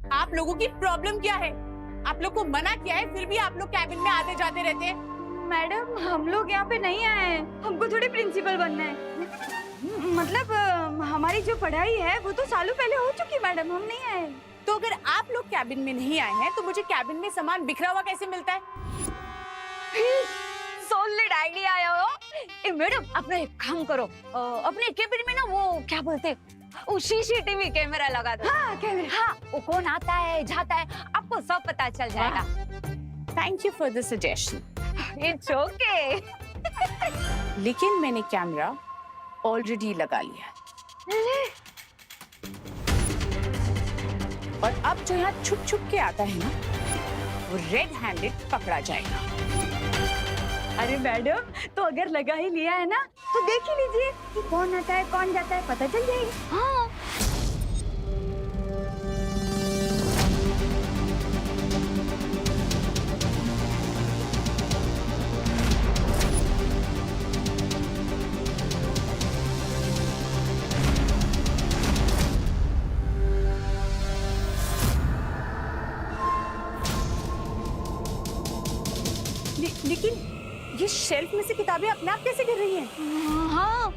आप लोगों की प्रॉब्लम क्या है? आप लोग को मना किया है फिर भी आप लोग कैबिन में आते जाते रहते हैं। मैडम हम लोग यहाँ पे नहीं आए हैं, हमको थोड़ी प्रिंसिपल बनना है। मतलब हमारी जो पढ़ाई है वो तो सालों पहले हो चुकी मैडम, हम नहीं आए। तो अगर आप लोग कैबिन में नहीं आए हैं तो मुझे कैबिन में सामान बिखरा हुआ कैसे मिलता है? सॉलिड आइडिया आया हो। ए मैडम अपना एक काम करो, अपने केबिन में ना वो क्या बोलते वो सीसीटीवी कैमरा लगा दो। हाँ कैमरा, हाँ वो कौन आता है जाता है आपको सब पता चल जाएगा। Thank you for the suggestion. It's okay. लेकिन मैंने कैमरा ऑलरेडी लगा लिया और अब जो यहाँ छुप छुप के आता है ना वो रेड हैंडेड पकड़ा जाएगा। अरे मैडम तो अगर लगा ही लिया है ना तो देख ही लीजिए कि कौन आता है कौन जाता है, पता चल जाएगा। हाँ लेकिन ये शेल्फ में से किताबें अपने आप कैसे गिर रही हैं? हाँ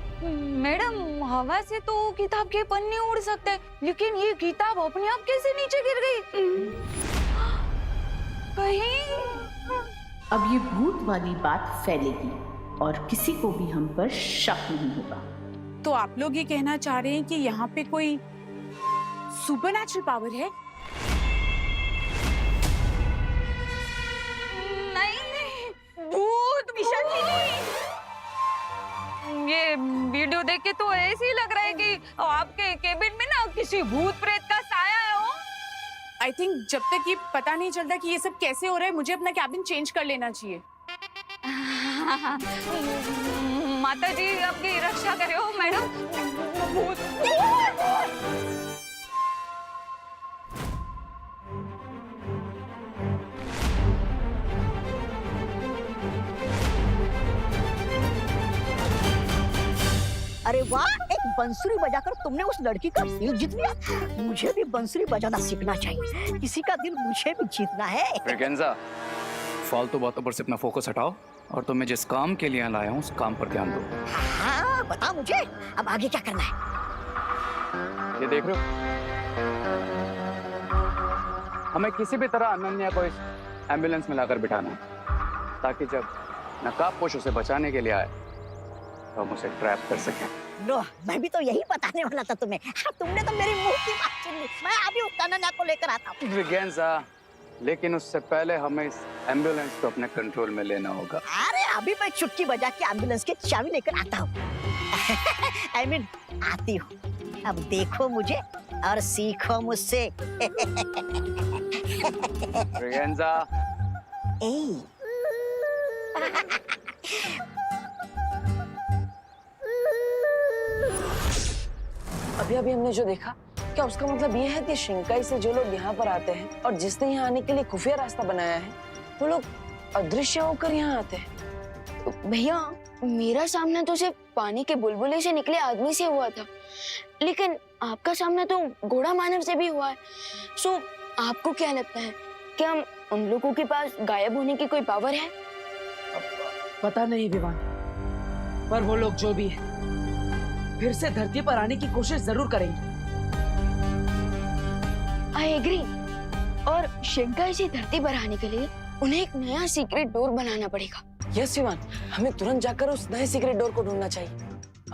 मैडम हवा से तो किताब के पन्ने उड़ सकते हैं, लेकिन ये किताब अपने आप कैसे नीचे गिर गई? कहीं अब ये भूत वाली बात फैलेगी और किसी को भी हम पर शक नहीं होगा। तो आप लोग ये कहना चाह रहे हैं कि यहाँ पे कोई सुपरनैचुरल पावर है? भूत ये वीडियो देख के तो ऐसे ही लग रहा है कि आपके केबिन में ना किसी भूत प्रेत का साया है हो। आई थिंक जब तक ये पता नहीं चलता कि ये सब कैसे हो रहा है मुझे अपना कैबिन चेंज कर लेना चाहिए। माता जी आपकी रक्षा करे हो मैडम। भूत अरे वाह, एक बंसुरी बजाकर तुमने उस लड़की का दिल जीत लिया। मुझे भी बंसुरी बजाना सीखना चाहिए, किसी का दिल मुझे भी जीतना है। ब्रिगेंजा, फालतू बातों पर से अपना फोकस हटाओ और तो मैं जिस काम के लिए लाया हूँ उस काम पर ध्यान दो। हाँ बता मुझे, अब आगे क्या करना है? ये देख रहे हो, हमें किसी भी तरह अनन्या को इस एम्बुलेंस में लाकर बिठाना है ताकि जब नकाबपोश उसे बचाने के लिए आए तो हम उसे ट्रैप कर सकें। लो, मैं भी तो यही बताने वाला था तुम्हें। हाँ, तुमने तो मेरी मुंह की बात छीन ली। मैं अभी उस अनन्या को लेकर आता हूँ। ब्रिगेंजा, लेकिन उससे पहले हमें इस एम्बुलेंस को अपने कंट्रोल में लेना होगा। अरे अभी मैं चुटकी बजा के एम्बुलेंस की चाबी लेकर आता हूँ। I mean, आती हूँ। अब देखो मुझे और सीखो मुझसे। ब्रिगेंजा, अभी अभी हमने जो देखा, क्या उसका मतलब ये है कि शिंकाई से जो लोग यहाँ पर आते हैं और जिसने यहाँ आने के लिए खुफिया रास्ता बनाया है वो लोग अदृश्य होकर यहाँ आते हैं? भैया मेरा सामना तो सिर्फ पानी के बुलबुले से निकले आदमी से हुआ था, लेकिन आपका सामना तो घोड़ा मानव से भी हुआ है। सो आपको क्या लगता है, क्या उन लोगों के पास गायब होने की कोई पावर है? पता नहीं विवान, पर वो लोग जो भी है फिर से धरती पर आने की कोशिश जरूर करेंगे। I agree. और शिंकाई से धरती पर आने के लिए उन्हें एक नया सीक्रेट डोर बनाना पड़ेगा। यस विवान, हमें तुरंत जाकर उस नए सीक्रेट डोर को ढूंढना चाहिए।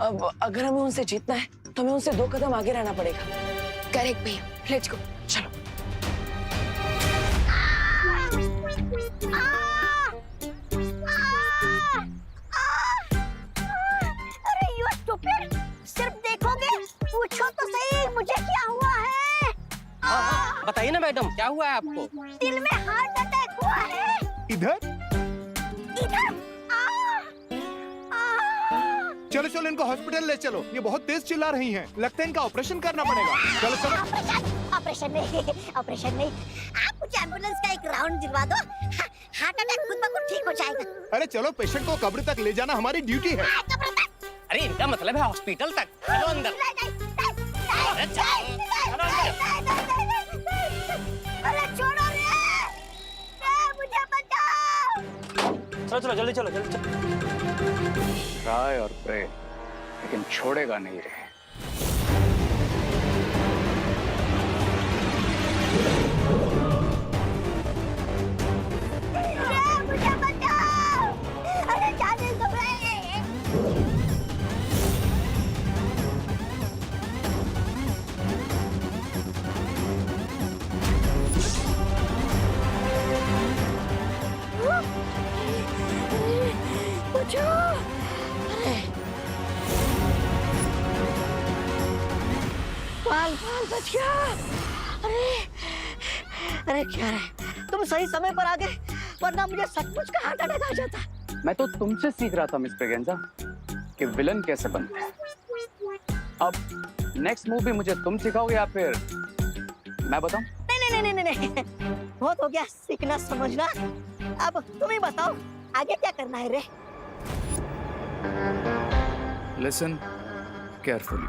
अब अगर हमें उनसे जीतना है तो हमें उनसे 2 कदम आगे रहना पड़ेगा। करेक्ट भैया, लेट्स गो। चलो। अरे यू स्टूपिड, सिर्फ देखोगे? पूछो तो सही मुझे क्या हुआ है? बताइए ना मैडम, क्या हुआ है आपको? दिल में हार्ट अटैक हुआ है। इधर इधर चलो चलो, इनको हॉस्पिटल ले चलो। ये बहुत तेज चिल्ला रही हैं। लगता है इनका ऑपरेशन करना पड़ेगा। चलो चलो। ऑपरेशन नहीं, ऑपरेशन नहीं। आप मुझे एम्बुलेंस का एक राउंड दिलवा दो, हार्ट अटैक खुद ब खुद ठीक हो जाएगा। अरे चलो, पेशेंट को कब्र तक ले जाना हमारी ड्यूटी है। अरे इनका मतलब है हॉस्पिटल तक। चलो अंदर। अरे चलो, चलो अंदर। चलो जल्दी चलो जल्दी चलो। ट्राई और प्रे, लेकिन छोड़ेगा नहीं रे। मुझे बचाओ! अरे जाने दो रे! बचाओ! बाल बाल बच गया। अरे अरे क्या रे, तुम सही समय पर आ गए, वरना मुझे सचमुच का हार्ट अटैक आ जाता। मैं तो तुमसे सीख रहा था मिस ब्रिगेंजा कि विलन कैसे बनते हैं। अब नेक्स्ट मूवी मुझे तुम सिखाओगे या फिर मैं बताऊं? नहीं नहीं नहीं नहीं नहीं, बहुत हो गया सीखना समझना। अब तुम ही बताओ आगे क्या करना है रे? Listen carefully.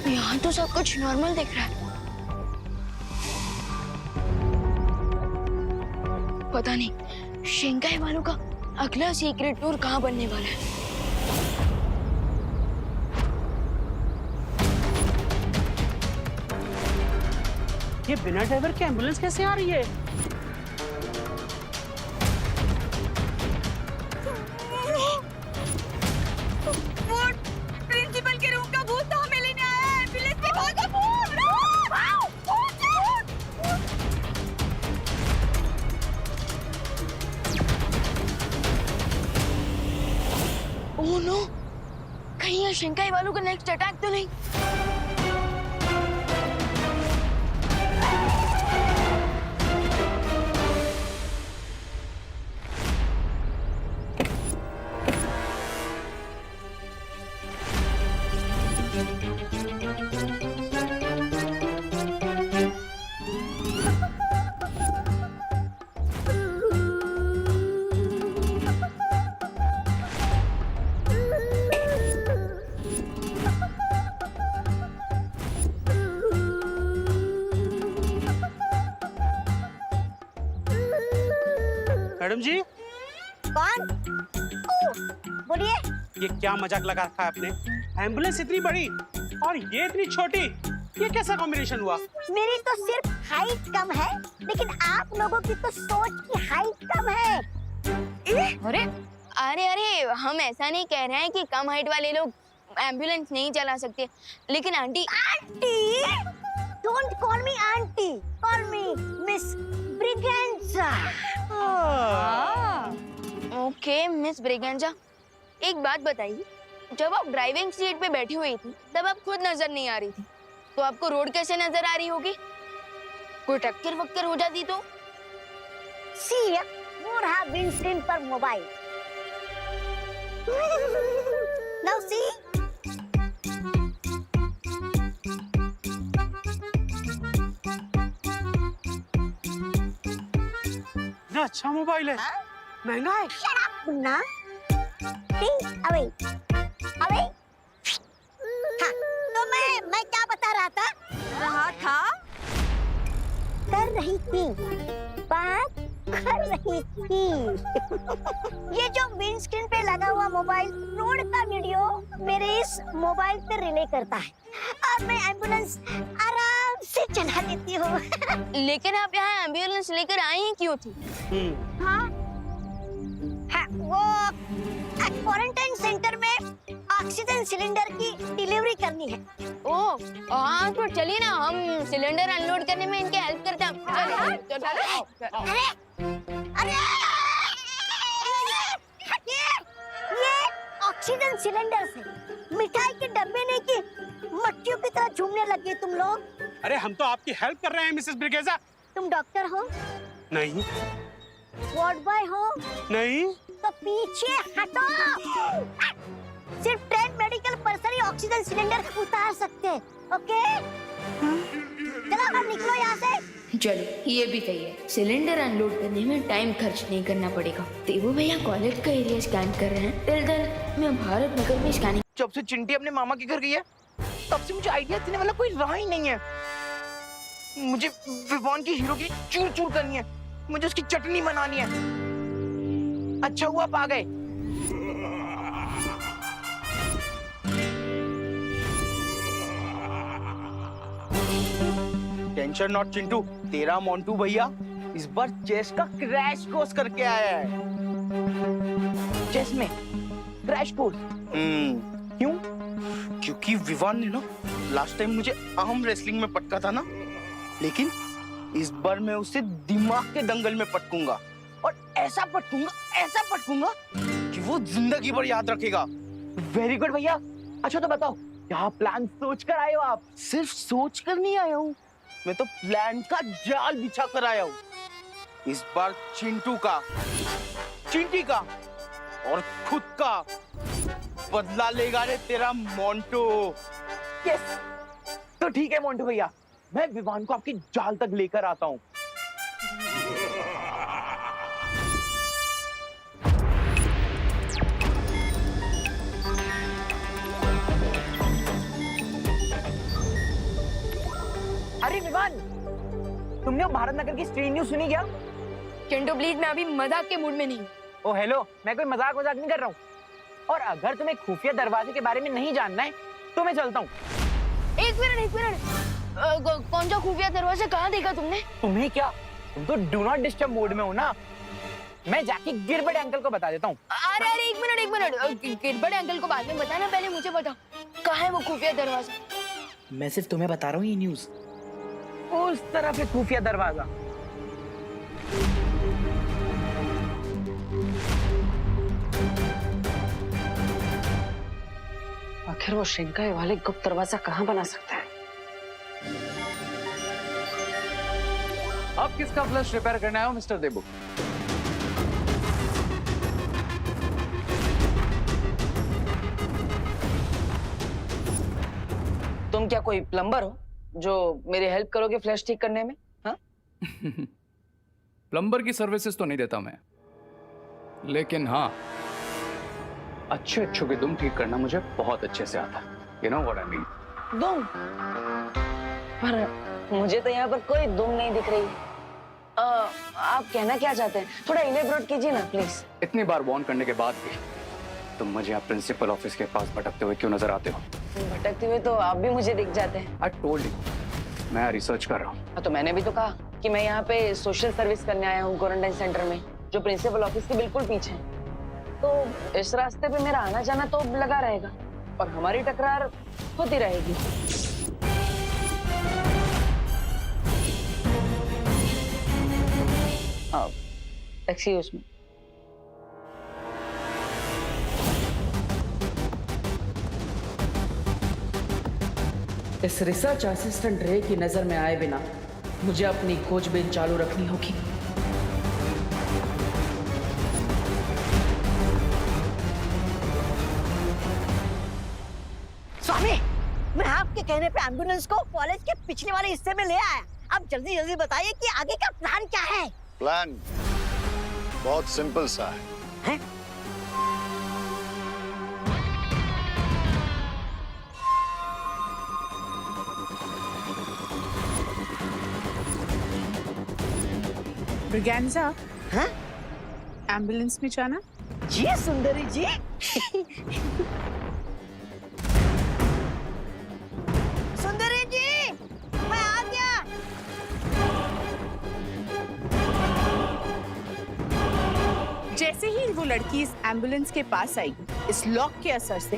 यहाँ तो सब कुछ नॉर्मल दिख रहा है। पता नहीं शेंगाई वालों का अगला सीक्रेट टूर कहाँ बनने वाला है। ये बिना ड्राइवर के एम्बुलेंस कैसे आ रही है? प्रिंसिपल के रूम का भूत तो हमें लेने आया है। एम्बुलेंस में भागो, भूत! ओह नो, कहीं ये शेंगाई वालों का नेक्स्ट अटैक तो नहीं? मैडम जी, कौन? बोलिए। ये क्या मजाक लगा रखा है आपने? एम्बुलेंस इतनी बड़ी और ये इतनी छोटी, ये कैसा कॉम्बिनेशन हुआ? मेरी तो सिर्फ हाइट कम है, लेकिन आप लोगों की तो सोच की हाइट कम है। अरे अरे अरे, हम ऐसा नहीं कह रहे हैं कि कम हाइट वाले लोग एम्बुलेंस नहीं चला सकते, लेकिन aunty. Aunty? Don't call me aunty, call me miss Braganza. Okay miss Braganza, एक बात बताइए, जब आप ड्राइविंग सीट पे बैठी हुई थी तब आप खुद नजर नहीं आ रही थी, तो आपको रोड कैसे नजर आ रही होगी? कोई टक्कर वक्कर हो जाती तो? सी, वो रहा विंडस्क्रीन पर मोबाइल। Now see. इतना अच्छा मोबाइल है, महंगा है। Shut up, Munna. See, away, away. हाँ, तो मैं क्या बता रहा था? कर रही थी, बात कर रही थी। ये जो विंड स्क्रीन पे लगा हुआ मोबाइल रोड का वीडियो मेरे इस मोबाइल पे रिले करता है और मैं एम्बुलेंस आराम से चला देती हूँ। लेकिन आप यहाँ एम्बुलेंस लेकर आई ही क्यों थी? हाँ, वो क्वारंटाइन सेंटर में ऑक्सीजन सिलेंडर की डिलीवरी करनी है। ओह हाँ, तो चलिए ना, हम सिलेंडर अनलोड करने में इनके हेल्प करते हैं। अरे अरे ये ऑक्सीजन सिलेंडर से मिठाई के डब्बे नहीं की मट्टियों की तरह झूमने लगे तुम लोग। अरे हम तो आपकी हेल्प कर रहे हैं मिसेस ब्रिगेजा। तुम डॉक्टर हो? नहीं। वार्ड बॉय हो? नहीं। तो पीछे हटो। सिर्फ ट्रेन मेडिकल पर्सन ही ऑक्सीजन सिलेंडर उतार सकते हैं, ओके? चलो अब निकलो यहाँ से। चलो ये भी सही है, सिलेंडर अनलोड करने में टाइम खर्च नहीं करना पड़ेगा। देवू भैया कॉलेज का एरिया स्कैन कर रहे हैं, टिल देन मैं भारत नगर में स्कैनिंग। जब से चिंटी अपने मामा के घर गई है तब से मुझे आइडिया देने वाला कोई रहा ही नहीं है। मुझे विवान की हीरो की चूर चूर करनी है, मुझे उसकी चटनी बनानी है। अच्छा हुआ आप आ गए। टेंशन नॉट चिंटू, तेरा मोंटू भैया इस बार चेस का क्रैश कोर्स करके आया है। चेस में क्रैश कोर्स। क्यों? क्योंकि विवान ने ना लास्ट टाइम मुझे आर्म रेसलिंग में पटका था ना, लेकिन इस बार मैं उसे दिमाग के दंगल में पटकूंगा और ऐसा पटकूंगा कि वो जिंदगी भर याद रखेगा। वेरी गुड भैया। अच्छा तो बताओ, क्या प्लान सोच कर आए हो आप? सिर्फ सोच कर नहीं आया हूँ, मैं तो प्लान का जाल बिछा कर आया हूँ। इस बार चिंटू का, चिंटी का और खुद का बदला लेगा रे तेरा मोंटू। यस, तो ठीक है मोंटू भैया, मैं विवान को आपकी जाल तक लेकर आता हूँ। अरे विवान, तुमने वो भारत नगर की स्ट्रीट न्यूज सुनी क्या? चिंटू प्लीज, मैं अभी मजाक के मूड में नहीं हूँ। ओ हेलो, मैं कोई मजाक नहीं कर रहा हूँ। और अगर तुम्हें खुफिया दरवाजे के बारे में नहीं जानना है तो मैं चलता हूँ। एक मिनट, कौन सा खुफिया दरवाजा कहाँ देखा तुमने? तुम्हें क्या, तुम तो डू नॉट डिस्टर्ब मोड में हो ना। मैं जाके गिरबड़े अंकल को बता देता हूँ। अरे एक मिनट, गिरबड़े अंकल को बाद में बताना, पहले मुझे बता कहाँ है वो खुफिया दरवाजा? मैं सिर्फ तुम्हें बता रहा हूँ ये न्यूज। उस तरफ है खुफिया दरवाजा। आखिर वो शिंकाई वाले गुप्त दरवाजा कहाँ बना सकता है? अब किसका फ्लश रिपेयर करना है मिस्टर देबू? तुम क्या कोई प्लम्बर हो जो मेरी हेल्प करोगे फ्लैश ठीक करने में? हाँ? प्लम्बर की सर्विसेज तो नहीं देता मैं, लेकिन हाँ, अच्छे की दुम ठीक करना मुझे बहुत अच्छे से आता है। You know what I mean? दुम? पर मुझे तो यहाँ पर कोई दुम नहीं दिख रही। आप कहना क्या चाहते हैं? थोड़ा इलेबोरेट कीजिए ना प्लीज। इतनी बार वार्न करने के बाद भी तुम मुझे आप प्रिंसिपल ऑफिस के पास भटकते हुए क्यों नजर आते हो? भटकते हुए तो आप भी मुझे दिख जाते हैं। I told you, मैं रिसर्च कर रहा हूँ। हाँ, तो मैंने भी तो कहा कि मैं यहाँ पे सोशल सर्विस करने आया हूँ क्वारंटाइन सेंटर में, जो प्रिंसिपल ऑफिस के बिल्कुल पीछे है। तो इस रास्ते पे मेरा आना जाना तो लगा रहेगा और हमारी टकरार होती रहेगी। Excuse me. इस रिसर्च असिस्टेंट रे की नजर में आए बिना मुझे अपनी खोजबीन चालू रखनी होगी। स्वामी, मैं आपके कहने पे एम्बुलेंस को कॉलेज के पिछले वाले हिस्से में ले आया। अब जल्दी बताइए कि आगे का प्लान क्या है? प्लान बहुत सिंपल सा है। ब्रिगेंजा, हाँ? एम्बुलेंस में जाना? जी सुंदरी जी। सुंदरी जी, मैं आ गया। जैसे ही वो लड़की इस एम्बुलेंस के पास आएगी, इस लॉक के असर से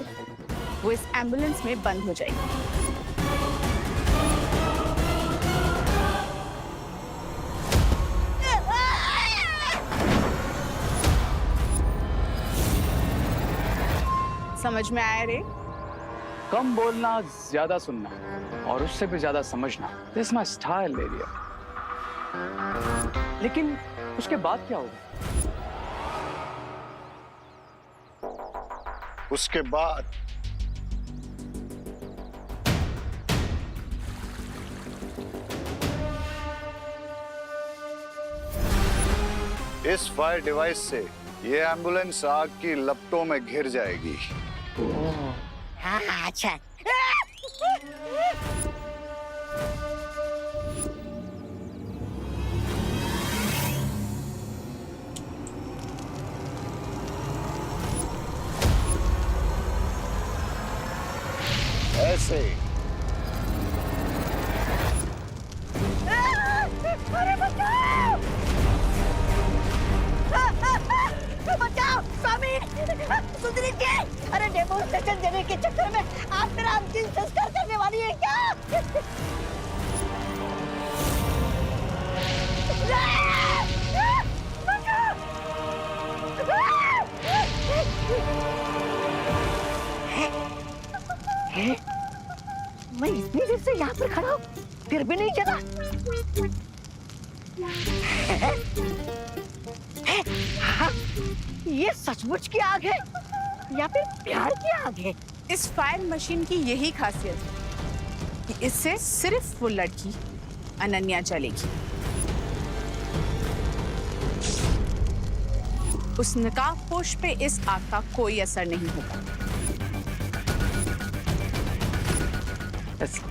वो इस एम्बुलेंस में बंद हो जाएगी। समझ में आया रे? कम बोलना, ज्यादा सुनना और उससे भी ज्यादा समझना, दिस माय स्टाइल एरिया। लेकिन उसके बाद क्या होगा? उसके बाद इस फायर डिवाइस से ये एम्बुलेंस आग की लपटों में घिर जाएगी। हाँ अच्छा। ऐसे अरे बचाओ! बचाओ स्वामी, सुधरी के! अरे डेमोन्स्ट्रेशन देने के चक्कर में आप मेरा अंतिम संस्कार करने वाली है क्या? मैं इतनी देर से यहाँ पर खड़ा हूँ, फिर भी नहीं जगा। ये सचमुच की आग है या फिर प्यार की आग है? इस फायर मशीन की यही खासियत है कि इससे सिर्फ वो लड़की अनन्या जलेगी। उस नकाबपोश पे इस आग का कोई असर नहीं होगा।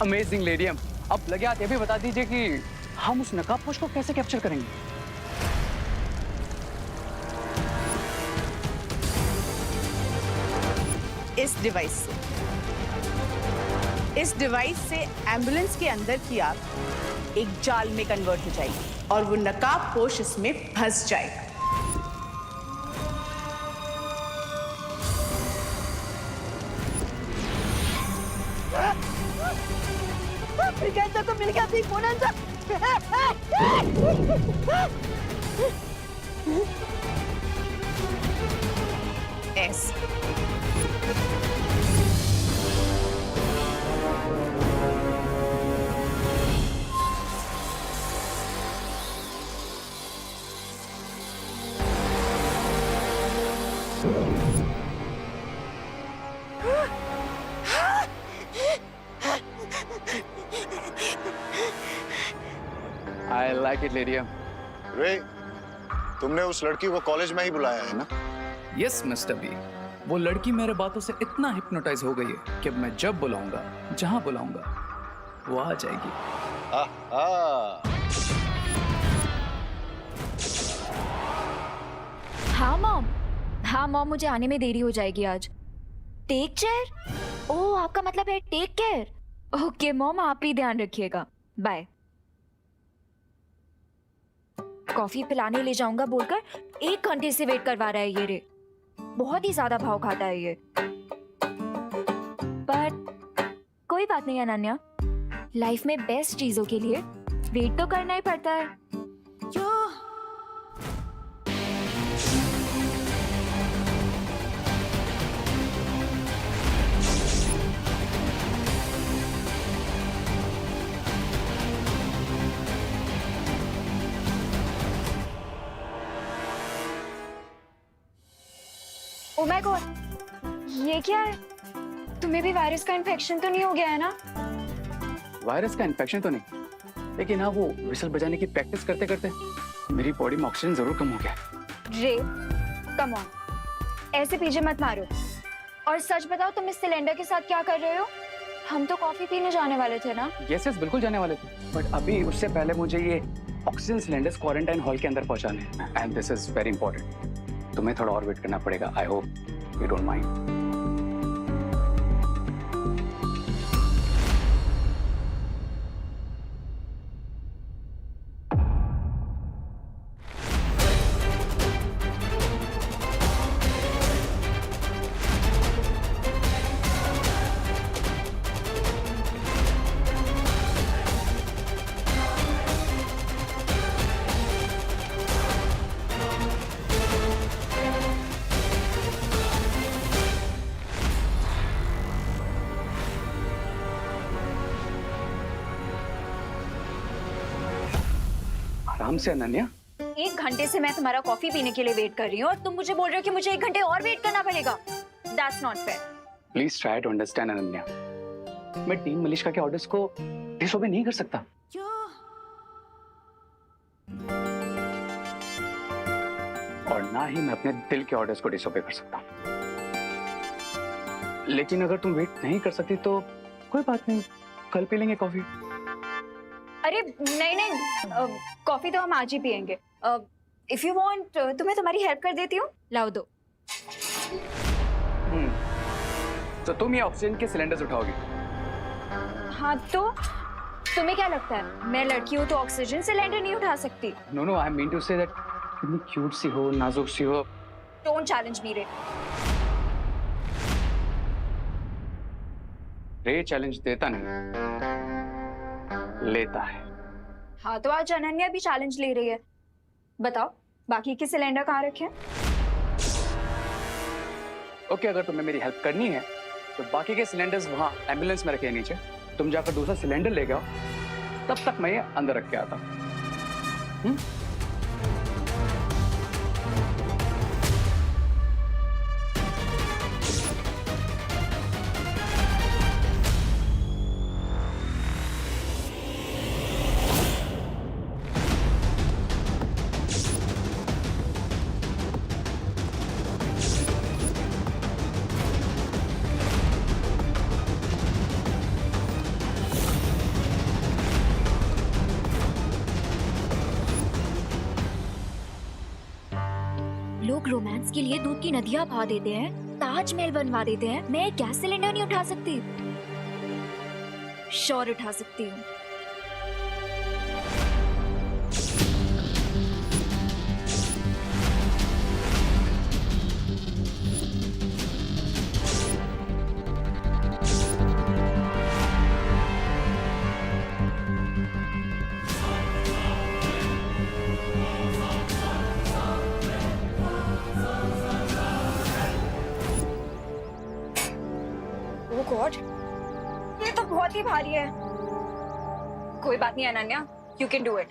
अमेजिंग लेडियम, अब लगे हाथ ये भी बता दीजिए कि हम उस नकाबपोश को कैसे कैप्चर करेंगे? इस डिवाइस से एम्बुलेंस के अंदर की आग एक जाल में कन्वर्ट हो जाएगी और वो नकाबपोश इसमें फंस जाएगा। ब्रिगेड को मिल गया थी बोनंजा। ऐसे I like it, लेडियम। रे, तुमने उस लड़की को कॉलेज में ही बुलाया है ना? यस मिस्टर बी, वो लड़की मेरे बातों से इतना हिप्नोटाइज हो गई है कि अब मैं जब बुलाऊंगा, जहां बुलाऊंगा, वो आ जाएगी। हाँ मॉम, मुझे आने में देरी हो जाएगी आज। Take care? ओह, आपका मतलब है टेक केयर। ओके मॉम, आप ही ध्यान रखिएगा। बाय। कॉफी पिलाने ले जाऊंगा बोलकर 1 घंटे से वेट करवा रहा है ये रे। बहुत ही ज्यादा भाव खाता है ये। पर कोई बात नहीं अनन्या, लाइफ में बेस्ट चीजों के लिए वेट तो करना ही पड़ता है। ओह माय गॉड, ये क्या है? तुम्हें भी वायरस का इन्फेक्शन तो नहीं हो गया है ना? वायरस का इन्फेक्शन तो नहीं, लेकिन हाँ वो विसल बजाने की प्रैक्टिस करते करते मेरी बॉडी में ऑक्सीजन जरूर कम हो गया। रे, कम ऑन, ऐसे पीछे मत मारो। और सच बताओ, तुम इस सिलेंडर के साथ क्या कर रहे हो? हम तो कॉफी पीने जाने वाले थे ना? यस बिल्कुल जाने वाले थे, बट अभी उससे पहले मुझे ये ऑक्सीजन सिलेंडर्स क्वारंटाइन हॉल के अंदर पहुंचाने हैं, and this is very important. तुम्हें थोड़ा और वेट करना पड़ेगा। I hope you don't mind. आराम से अनन्या। 1 घंटे से मैं तुम्हारा कॉफी पीने के लिए वेट कर रही हूँ और तुम मुझे बोल रहे हो कि मुझे 1 घंटे और वेट करना पड़ेगा। That's not fair. Please try to understand Ananya, मैं टीम मलिश्का के ऑर्डर्स को डिसओबे नहीं कर सकता। और ना ही मैं अपने दिल के ऑर्डर्स को डिसोबे कर सकता हूँ। लेकिन अगर तुम वेट नहीं कर सकती तो कोई बात नहीं, कल पी लेंगे कॉफी। अरे नहीं, कॉफी तो हम आज ही पियेंगे। इफ यू वांट तो मैं तुम्हारी हेल्प कर देती हूँ, लाओ दो। तो तुम ये ऑक्सीजन के सिलेंडर्स उठाओगी? हाँ तो तुम्हें क्या लगता है मैं लड़की हूँ तो ऑक्सीजन सिलेंडर नहीं उठा सकती? No, I mean to say that कितनी क्यूट सी हो, नाजुक सी हो। डोंट चैलेंज मी रे। रे चैलेंज देता नहीं, लेता है। हाँ तो आज अनन्या भी चैलेंज ले रही है। बताओ बाकी के सिलेंडर कहाँ रखे हैं? ओके, अगर तुम्हें मेरी हेल्प करनी है तो बाकी के सिलेंडर्स वहाँ एम्बुलेंस में रखे हैं नीचे। तुम जाकर दूसरा सिलेंडर ले आओ, तब तक मैं ये अंदर रख के आता हूँ। लोग रोमांस के लिए दूध की नदियां बहा देते हैं, ताजमहल बनवा देते हैं। मैं एक गैस सिलेंडर नहीं उठा सकती? श्योर उठा सकती हूँ। Oh God, ये तो बहुत ही भारी है। कोई बात नहीं Ananya, you can do it.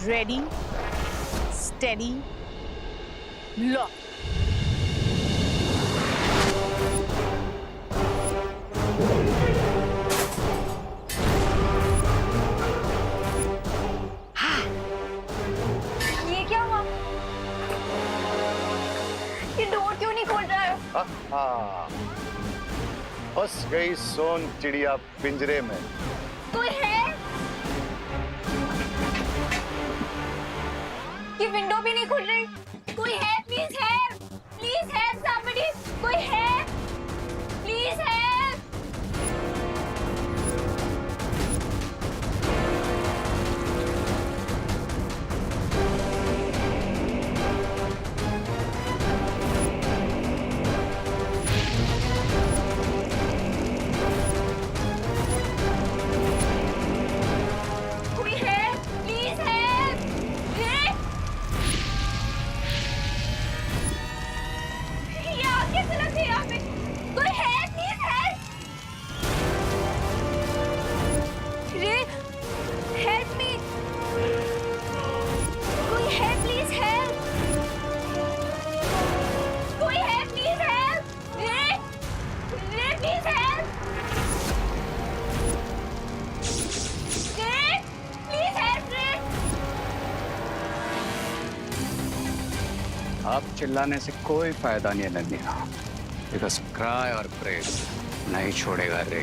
Ready, steady, lock. ये क्या हुआ? ये डोर क्यों नहीं खोल रहा है? फंस गई सोन चिड़िया पिंजरे में। कोई है? ये विंडो भी नहीं खुल रही। कोई है? Please help, please help somebody. कोई है? Please help. कोई है? Please help. ये आग कैसे लग गई यहाँ पे? कोई है? Please help. रे हेल्प मी। कोई है? Please help. कोई है? Please help. रे प्लीज हेल्प। रे प्लीज हेल्प। रे अब चिल्लाने से कोई फायदा नहीं है नन्या, बिकॉज क्राई और प्रे नहीं छोड़ेगा रे।